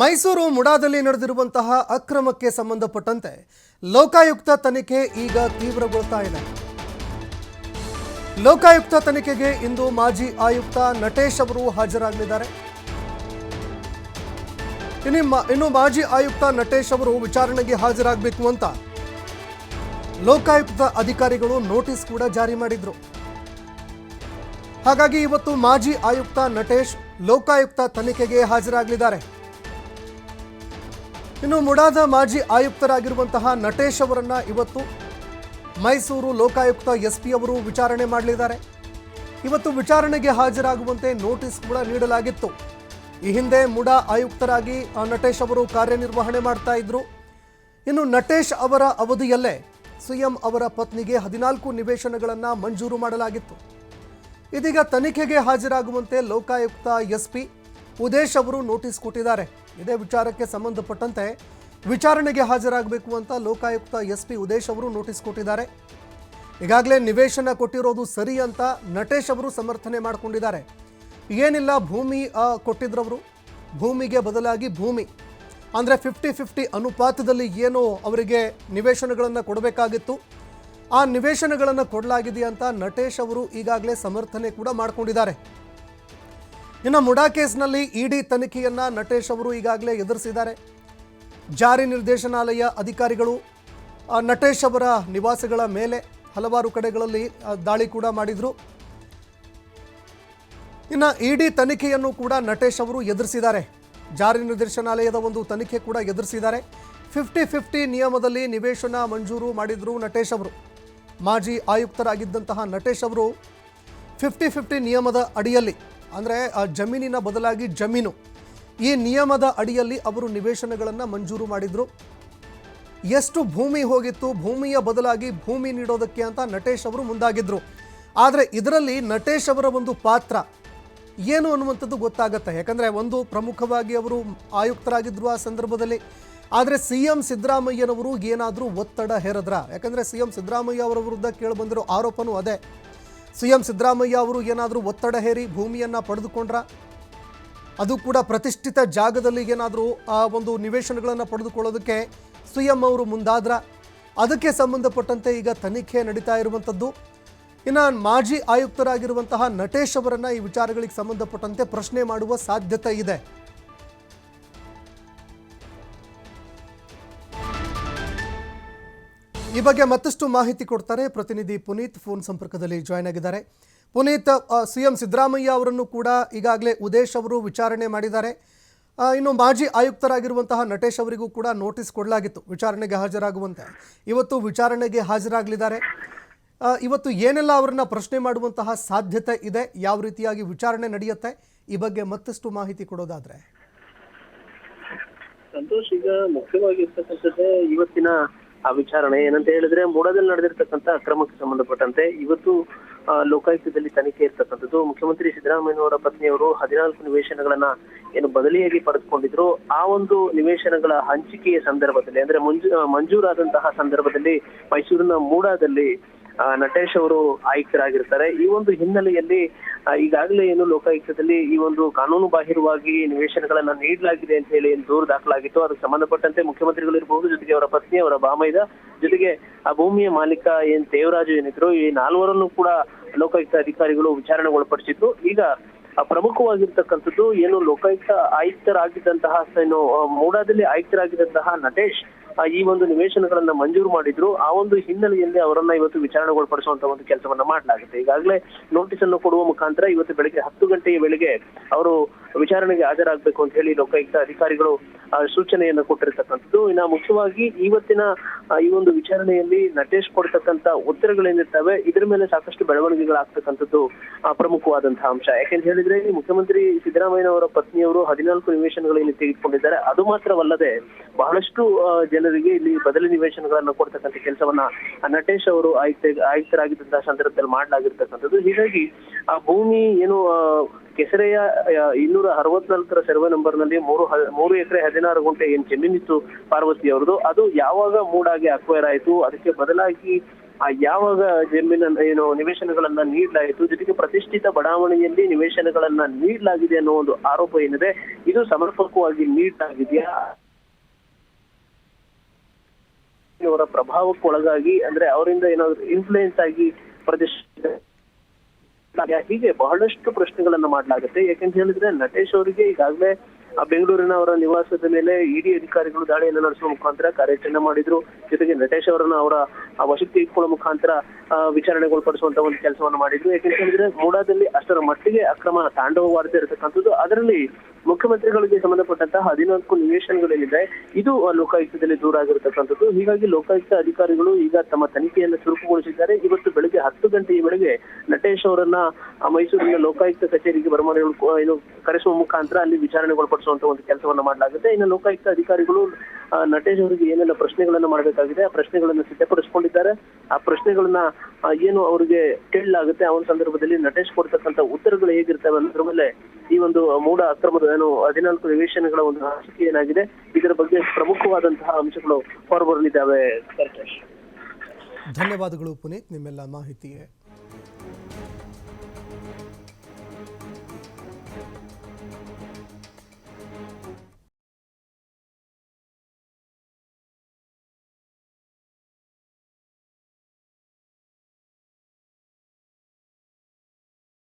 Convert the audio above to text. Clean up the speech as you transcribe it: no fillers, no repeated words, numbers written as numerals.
ಮೈಸೂರು ಮುಡಾದಲ್ಲಿ ನಡೆದಿರುವಂತಹ ಅಕ್ರಮಕ್ಕೆ ಸಂಬಂಧಪಟ್ಟಂತೆ ಲೋಕಾಯುಕ್ತ ತನಿಖೆ ಈಗ ತೀವ್ರಗೊಳ್ತಾ ಇದೆ. ಲೋಕಾಯುಕ್ತ ತನಿಖೆಗೆ ಇಂದು ಮಾಜಿ ಆಯುಕ್ತ ನಟೇಶ್ ಅವರು ಹಾಜರಾಗಲಿದ್ದಾರೆ. ಇನ್ನು ಮಾಜಿ ಆಯುಕ್ತ ನಟೇಶ್ ಅವರು ವಿಚಾರಣೆಗೆ ಹಾಜರಾಗಬೇಕು ಅಂತ ಲೋಕಾಯುಕ್ತ ಅಧಿಕಾರಿಗಳು ನೋಟಿಸ್ ಕೂಡ ಜಾರಿ ಮಾಡಿದ್ರು. ಹಾಗಾಗಿ ಇವತ್ತು ಮಾಜಿ ಆಯುಕ್ತ ನಟೇಶ್ ಲೋಕಾಯುಕ್ತ ತನಿಖೆಗೆ ಹಾಜರಾಗಲಿದ್ದಾರೆ. ಇನ್ನು ಮುಡಾದ ಮಾಜಿ ಆಯುಕ್ತರಾಗಿರುವಂತಹ ನಟೇಶ್ ಅವರನ್ನ ಇವತ್ತು ಮೈಸೂರು ಲೋಕಾಯುಕ್ತ ಎಸ್ಪಿ ಅವರು ವಿಚಾರಣೆ ಮಾಡಲಿದ್ದಾರೆ. ಇವತ್ತು ವಿಚಾರಣೆಗೆ ಹಾಜರಾಗುವಂತೆ ನೋಟಿಸ್ ಕೂಡ ನೀಡಲಾಗಿತ್ತು. ಈ ಹಿಂದೆ ಮುಡಾ ಆಯುಕ್ತರಾಗಿ ನಟೇಶ್ ಅವರು ಕಾರ್ಯನಿರ್ವಹಣೆ ಮಾಡ್ತಾ ಇದ್ರು. ಇನ್ನು ನಟೇಶ್ ಅವರ ಅವಧಿಯಲ್ಲೇ ಸಿಎಂ ಅವರ ಪತ್ನಿಗೆ 14 ನಿವೇಶನಗಳನ್ನು ಮಂಜೂರು ಮಾಡಲಾಗಿತ್ತು. ಇದೀಗ ತನಿಖೆಗೆ ಹಾಜರಾಗುವಂತೆ ಲೋಕಾಯುಕ್ತ ಎಸ್ಪಿ ಉದೇಶ್ ಅವರು ನೋಟಿಸ್ ಕೊಟ್ಟಿದ್ದಾರೆ. ಇದೇ ವಿಚಾರಕ್ಕೆ ಸಂಬಂಧಪಟ್ಟಂತೆ ವಿಚಾರಣೆಗೆ ಹಾಜರಾಗಬೇಕು ಅಂತ ಲೋಕಾಯುಕ್ತ ಎಸ್ಪಿ ಉದೇಶ್ ಅವರು ನೋಟಿಸ್ ಕೊಟ್ಟಿದ್ದಾರೆ. ಈಗಾಗಲೇ ನಿವೇಶನ ಕೊಟ್ಟಿರೋದು ಸರಿ ಅಂತ ನಟೇಶ್ ಅವರು ಸಮರ್ಥನೆ ಮಾಡಿಕೊಂಡಿದ್ದಾರೆ. ಏನಿಲ್ಲ, ಭೂಮಿ ಕೊಟ್ಟಿದ್ರವರು, ಭೂಮಿಗೆ ಬದಲಾಗಿ ಭೂಮಿ ಅಂದರೆ 50-50 ಅನುಪಾತದಲ್ಲಿ ಏನು ಅವರಿಗೆ ನಿವೇಶನಗಳನ್ನು ಕೊಡಬೇಕಾಗಿತ್ತು, ಆ ನಿವೇಶನಗಳನ್ನು ಕೊಡಲಾಗಿದೆ ಅಂತ ನಟೇಶ್ ಅವರು ಈಗಾಗಲೇ ಸಮರ್ಥನೆ ಕೂಡ ಮಾಡಿಕೊಂಡಿದ್ದಾರೆ. ಇನ್ನು ಮುಡಾ ಕೇಸ್ನಲ್ಲಿ ಇಡಿ ತನಿಖೆಯನ್ನು ನಟೇಶ್ ಅವರು ಈಗಾಗಲೇ ಎದುರಿಸಿದ್ದಾರೆ. ಜಾರಿ ನಿರ್ದೇಶನಾಲಯ ಅಧಿಕಾರಿಗಳು ನಟೇಶ್ ಅವರ ನಿವಾಸಗಳ ಮೇಲೆ ಹಲವಾರು ಕಡೆಗಳಲ್ಲಿ ದಾಳಿ ಕೂಡ ಮಾಡಿದರು. ಇನ್ನು ಇಡಿ ತನಿಖೆಯನ್ನು ಕೂಡ ನಟೇಶ್ ಅವರು ಎದುರಿಸಿದ್ದಾರೆ. ಜಾರಿ ನಿರ್ದೇಶನಾಲಯದ ಒಂದು ತನಿಖೆ ಕೂಡ ಎದುರಿಸಿದ್ದಾರೆ. 50-50 ನಿಯಮದಲ್ಲಿ ನಿವೇಶನ ಮಂಜೂರು ಮಾಡಿದ್ರು ನಟೇಶ್ ಅವರು. ಮಾಜಿ ಆಯುಕ್ತರಾಗಿದ್ದಂತಹ ನಟೇಶ್ ಅವರು 50-50 ನಿಯಮದ ಅಡಿಯಲ್ಲಿ, ಅಂದರೆ ಜಮೀನಿನ ಬದಲಾಗಿ ಜಮೀನು, ಈ ನಿಯಮದ ಅಡಿಯಲ್ಲಿ ಅವರು ನಿವೇಶನಗಳನ್ನು ಮಂಜೂರು ಮಾಡಿದ್ರು. ಎಷ್ಟು ಭೂಮಿ ಹೋಗಿತ್ತು, ಭೂಮಿಯ ಬದಲಾಗಿ ಭೂಮಿ ನೀಡೋದಕ್ಕೆ ಅಂತ ನಟೇಶ್ ಅವರು ಮುಂದಾಗಿದ್ರು. ಆದರೆ ಇದರಲ್ಲಿ ನಟೇಶ್ ಅವರ ಒಂದು ಪಾತ್ರ ಏನು ಅನ್ನುವಂಥದ್ದು ಗೊತ್ತಾಗುತ್ತೆ. ಯಾಕಂದರೆ ಒಂದು ಪ್ರಮುಖವಾಗಿ ಅವರು ಆಯುಕ್ತರಾಗಿದ್ದರು ಆ ಸಂದರ್ಭದಲ್ಲಿ. ಆದರೆ CM ಸಿದ್ದರಾಮಯ್ಯನವರು ಏನಾದರೂ ಒತ್ತಡ ಹೇರಿದ್ರ? ಯಾಕಂದರೆ CM ಸಿದ್ದರಾಮಯ್ಯ ಅವರ ವಿರುದ್ಧ ಕೇಳಿಬಂದಿರೋ ಆರೋಪನೂ ಅದೇ. CM ಸಿದ್ದರಾಮಯ್ಯ ಅವರು ಏನಾದರೂ ಒತ್ತಡ ಹೇರಿ ಭೂಮಿಯನ್ನು ಪಡೆದುಕೊಂಡ್ರ? ಅದು ಕೂಡ ಪ್ರತಿಷ್ಠಿತ ಜಾಗದಲ್ಲಿ ಏನಾದರೂ ಆ ಒಂದು ನಿವೇಶನಗಳನ್ನು ಪಡೆದುಕೊಳ್ಳೋದಕ್ಕೆ CM ಅವರು ಮುಂದಾದ್ರ? ಅದಕ್ಕೆ ಸಂಬಂಧಪಟ್ಟಂತೆ ಈಗ ತನಿಖೆ ನಡೀತಾ ಇರುವಂಥದ್ದು. ಇನ್ನು ಮಾಜಿ ಆಯುಕ್ತರಾಗಿರುವಂತಹ ನಟೇಶ್ ಅವರನ್ನ ಈ ವಿಚಾರಗಳಿಗೆ ಸಂಬಂಧಪಟ್ಟಂತೆ ಪ್ರಶ್ನೆ ಮಾಡುವ ಸಾಧ್ಯತೆ ಇದೆ. ಈ ಬಗ್ಗೆ ಮತ್ತಷ್ಟು ಮಾಹಿತಿ ಕೊಡ್ತಾರೆ ಪ್ರತಿನಿಧಿ ಪುನೀತ್. ಫೋನ್ ಸಂಪರ್ಕದಲ್ಲಿ ಜಾಯ್ನ್ ಆಗಿದ್ದಾರೆ. ಪುನೀತ್, CM ಸಿದ್ದರಾಮಯ್ಯ ಅವರನ್ನು ಕೂಡ ಈಗಾಗಲೇ ಉದೇಶ್ ಅವರು ವಿಚಾರಣೆ ಮಾಡಿದ್ದಾರೆ. ಇನ್ನು ಮಾಜಿ ಆಯುಕ್ತರಾಗಿರುವಂತಹ ನಟೇಶ್ ಅವರಿಗೂ ಕೂಡ ನೋಟಿಸ್ ಕೊಡಲಾಗಿತ್ತು ವಿಚಾರಣೆಗೆ ಹಾಜರಾಗುವಂತೆ. ಇವತ್ತು ವಿಚಾರಣೆಗೆ ಹಾಜರಾಗಲಿದ್ದಾರೆ. ಇವತ್ತು ಏನೆಲ್ಲ ಅವರನ್ನ ಪ್ರಶ್ನೆ ಮಾಡುವಂತಹ ಸಾಧ್ಯತೆ ಇದೆ, ಯಾವ ರೀತಿಯಾಗಿ ವಿಚಾರಣೆ ನಡೆಯುತ್ತೆ, ಈ ಬಗ್ಗೆ ಮತ್ತಷ್ಟು ಮಾಹಿತಿ ಕೊಡೋದಾದ್ರೆ? ಸಂತೋಷ್, ಈಗ ಮುಖ್ಯವಾಗಿರ್ತಕ್ಕಂಥದ್ದೇ ಇವತ್ತಿನ ಆ ವಿಚಾರಣೆ ಏನಂತ ಹೇಳಿದ್ರೆ, ಮೂಡಾದಲ್ಲಿ ನಡೆದಿರ್ತಕ್ಕಂಥ ಅಕ್ರಮಕ್ಕೆ ಸಂಬಂಧಪಟ್ಟಂತೆ ಇವತ್ತು ಲೋಕಾಯುಕ್ತದಲ್ಲಿ ತನಿಖೆ ಇರ್ತಕ್ಕಂಥದ್ದು. ಮುಖ್ಯಮಂತ್ರಿ ಸಿದ್ದರಾಮಯ್ಯನವರ ಪತ್ನಿಯವರು 14 ನಿವೇಶನಗಳನ್ನ ಏನು ಬದಲಿಯಾಗಿ ಪಡೆದುಕೊಂಡಿದ್ರು, ಆ ಒಂದು ನಿವೇಶನಗಳ ಹಂಚಿಕೆಯ ಸಂದರ್ಭದಲ್ಲಿ, ಅಂದ್ರೆ ಮಂಜೂರಾದಂತಹ ಸಂದರ್ಭದಲ್ಲಿ ಮೈಸೂರಿನ ಮೂಡಾದಲ್ಲಿ ನಟೇಶ್ ಅವರು ಆಯುಕ್ತರಾಗಿರ್ತಾರೆ. ಈ ಒಂದು ಹಿನ್ನೆಲೆಯಲ್ಲಿ ಈಗಾಗಲೇ ಏನು ಲೋಕಾಯುಕ್ತದಲ್ಲಿ ಈ ಒಂದು ಕಾನೂನು ಬಾಹಿರವಾಗಿ ನಿವೇಶನಗಳನ್ನ ನೀಡಲಾಗಿದೆ ಅಂತ ಹೇಳಿ ದೂರು ದಾಖಲಾಗಿತ್ತು. ಅದಕ್ಕೆ ಸಂಬಂಧಪಟ್ಟಂತೆ ಮುಖ್ಯಮಂತ್ರಿಗಳು ಇರಬಹುದು, ಜೊತೆಗೆ ಅವರ ಪತ್ನಿ, ಅವರ ಬಾಮೈದ, ಜೊತೆಗೆ ಆ ಭೂಮಿಯ ಮಾಲೀಕ ದೇವರಾಜು ಏನಿದ್ರು, ಈ 4ವರನ್ನು ಕೂಡ ಲೋಕಾಯುಕ್ತ ಅಧಿಕಾರಿಗಳು ವಿಚಾರಣೆಗೆ ಒಳಪಡಿಸಿದ್ರು. ಈಗ ಪ್ರಮುಖವಾಗಿರ್ತಕ್ಕಂಥದ್ದು ಏನು ಲೋಕಾಯುಕ್ತ ಆಯುಕ್ತರಾಗಿದ್ದಂತಹ, ಏನು ಮೂಡಾದಲ್ಲಿ ಆಯುಕ್ತರಾಗಿದ್ದಂತಹ ನಟೇಶ್ ಈ ಒಂದು ನಿವೇಶನಗಳನ್ನ ಮಂಜೂರು ಮಾಡಿದ್ರು. ಆ ಒಂದು ಹಿನ್ನೆಲೆಯಲ್ಲಿ ಅವರನ್ನ ಇವತ್ತು ವಿಚಾರಣೆಗೊಳಪಡಿಸುವಂತ ಒಂದು ಕೆಲಸವನ್ನ ಮಾಡಲಾಗುತ್ತೆ. ಈಗಾಗಲೇ ನೋಟಿಸ್ ಅನ್ನು ಕೊಡುವ ಮುಖಾಂತರ ಇವತ್ತು ಬೆಳಗ್ಗೆ 10 ಗಂಟೆಯ ವೇಳೆಗೆ ಅವರು ವಿಚಾರಣೆಗೆ ಹಾಜರಾಗಬೇಕು ಅಂತ ಹೇಳಿ ಲೋಕಾಯುಕ್ತ ಅಧಿಕಾರಿಗಳು ಸೂಚನೆಯನ್ನು ಕೊಟ್ಟಿರ್ತಕ್ಕಂಥದ್ದು. ಇನ್ನು ಮುಖ್ಯವಾಗಿ ಇವತ್ತಿನ ಈ ಒಂದು ವಿಚಾರಣೆಯಲ್ಲಿ ನಟೇಶ್ ಕೊಡ್ತಕ್ಕಂಥ ಉತ್ತರಗಳೇನಿರ್ತವೆ, ಇದರ ಮೇಲೆ ಸಾಕಷ್ಟು ಬೆಳವಣಿಗೆಗಳಾಗ್ತಕ್ಕಂಥದ್ದು ಪ್ರಮುಖವಾದಂತಹ ಅಂಶ. ಯಾಕೆಂತ ಹೇಳಿದ್ರೆ, ಮುಖ್ಯಮಂತ್ರಿ ಸಿದ್ದರಾಮಯ್ಯನವರ ಪತ್ನಿಯವರು 14 ನಿವೇಶನಗಳನ್ನು ತೆಗೆದುಕೊಂಡಿದ್ದಾರೆ. ಅದು ಮಾತ್ರವಲ್ಲದೆ ಬಹಳಷ್ಟು ಜನರಿಗೆ ಇಲ್ಲಿ ಬದಲಿ ನಿವೇಶನಗಳನ್ನು ಕೊಡ್ತಕ್ಕಂಥ ಕೆಲಸವನ್ನ ನಟೇಶ್ ಅವರು ಆಯುಕ್ತರಾಗಿದ್ದಂತಹ ಸಂದರ್ಭದಲ್ಲಿ ಮಾಡಲಾಗಿರ್ತಕ್ಕಂಥದ್ದು. ಹೀಗಾಗಿ ಆ ಭೂಮಿ ಏನು ಕೆಸರೆಯ 264 ಸರ್ವೆ ನಂಬರ್ ನಲ್ಲಿ 3 ಎಕರೆ 16 ಗುಂಟೆ ಏನ್ ಜಮೀನಿತ್ತು ಪಾರ್ವತಿ ಅವರದು, ಅದು ಯಾವಾಗ ಮೂಡಾಗಿ ಅಕ್ವೈರ್ ಆಯ್ತು, ಅದಕ್ಕೆ ಬದಲಾಗಿ ಯಾವಾಗ ಜಮೀನನ್ನ ನಿವೇಶನಗಳನ್ನ ನೀಡಲಾಯಿತು, ಜೊತೆಗೆ ಪ್ರತಿಷ್ಠಿತ ಬಡಾವಣೆಯಲ್ಲಿ ನಿವೇಶನಗಳನ್ನ ನೀಡಲಾಗಿದೆ ಅನ್ನೋ ಒಂದು ಆರೋಪ ಏನಿದೆ, ಇದು ಸಮರ್ಪಕವಾಗಿ ನೀಡಲಾಗಿದೆಯಾ, ಅವರ ಪ್ರಭಾವಕ್ಕೆ ಒಳಗಾಗಿ ಅಂದ್ರೆ ಅವರಿಂದ ಏನಾದ್ರು ಇನ್ಫ್ಲೂಯೆನ್ಸ್ ಆಗಿ ಪ್ರತಿಷ್ಠಿತ ಹೀಗೆ ಬಹಳಷ್ಟು ಪ್ರಶ್ನೆಗಳನ್ನ ಮಾಡಲಾಗುತ್ತೆ. ಯಾಕಂತ ಹೇಳಿದ್ರೆ ನಟೇಶ್ ಅವರಿಗೆ ಈಗಾಗಲೇ ಬೆಂಗಳೂರಿನ ಅವರ ನಿವಾಸದ ಮೇಲೆ ಇಡಿ ಅಧಿಕಾರಿಗಳು ದಾಳಿಯನ್ನು ನಡೆಸುವ ಮುಖಾಂತರ ಕಾರ್ಯಾಚರಣೆ ಮಾಡಿದ್ರು. ಜೊತೆಗೆ ನಟೇಶ್ ಅವರನ್ನ ಅವರ ವಶಕ್ಕೆ ಇಟ್ಕೊಳ್ಳೋ ಮುಖಾಂತರ ವಿಚಾರಣೆಗೊಳಪಡಿಸುವಂತ ಒಂದು ಕೆಲಸವನ್ನು ಮಾಡಿದ್ರು. ಯಾಕಂತ ಹೇಳಿದ್ರೆ ಮೂಡಾದಲ್ಲಿ ಅಷ್ಟರ ಮಟ್ಟಿಗೆ ಅಕ್ರಮ ತಾಂಡವವಾಡ್ತಾ ಇರತಕ್ಕಂಥದ್ದು. ಅದರಲ್ಲಿ ಮುಖ್ಯಮಂತ್ರಿಗಳಿಗೆ ಸಂಬಂಧಪಟ್ಟಂತಹ 14 ನಿವೇಶನಗಳೇನಿದೆ ಇದು ಲೋಕಾಯುಕ್ತದಲ್ಲಿ ದೂರ ಆಗಿರತಕ್ಕಂಥದ್ದು. ಹೀಗಾಗಿ ಲೋಕಾಯುಕ್ತ ಅಧಿಕಾರಿಗಳು ಈಗ ತಮ್ಮ ತನಿಖೆಯನ್ನು ಚುರುಕುಗೊಳಿಸಿದ್ದಾರೆ. ಇವತ್ತು ಬೆಳಗ್ಗೆ 10 ಗಂಟೆಯ ವೇಳೆಗೆ ನಟೇಶ್ ಅವರನ್ನ ಮೈಸೂರಿನ ಲೋಕಾಯುಕ್ತ ಕಚೇರಿಗೆ ಕರೆಸುವ ಮುಖಾಂತರ ಅಲ್ಲಿ ವಿಚಾರಣೆಗೊಳಪಡಿಸುವಂತ ಒಂದು ಕೆಲಸವನ್ನ ಮಾಡಲಾಗುತ್ತೆ. ಇನ್ನು ಲೋಕಾಯುಕ್ತ ಅಧಿಕಾರಿಗಳು ನಟೇಶ್ ಅವರಿಗೆ ಏನೆಲ್ಲ ಪ್ರಶ್ನೆಗಳನ್ನ ಮಾಡಬೇಕಾಗಿದೆ ಆ ಪ್ರಶ್ನೆಗಳನ್ನ ಸಿದ್ಧಪಡಿಸಿಕೊಂಡಿದ್ದಾರೆ. ಆ ಪ್ರಶ್ನೆಗಳನ್ನ ಏನು ಅವರಿಗೆ ಕೇಳಲಾಗುತ್ತೆ ಆ ಒಂದು ಸಂದರ್ಭದಲ್ಲಿ ನಟೇಶ್ ಕೊಡ್ತಕ್ಕಂಥ ಉತ್ತರಗಳು ಹೇಗಿರ್ತವೆ ಅನ್ನೋದ್ರ ಮೇಲೆ ಈ ಒಂದು ಮೂಡ ಅಕ್ರಮದ 14 ನಿವೇಶನಗಳ ಒಂದು ರಾಜಕೀಯ ಏನಾಗಿದೆ ಇದರ ಬಗ್ಗೆ ಪ್ರಮುಖವಾದಂತಹ ಅಂಶಗಳು ಹೊರಬರಲಿದ್ದಾವೆ. ಧನ್ಯವಾದಗಳು ಪುನೀತ್ ನಿಮ್ಮೆಲ್ಲ ಮಾಹಿತಿಗೆ.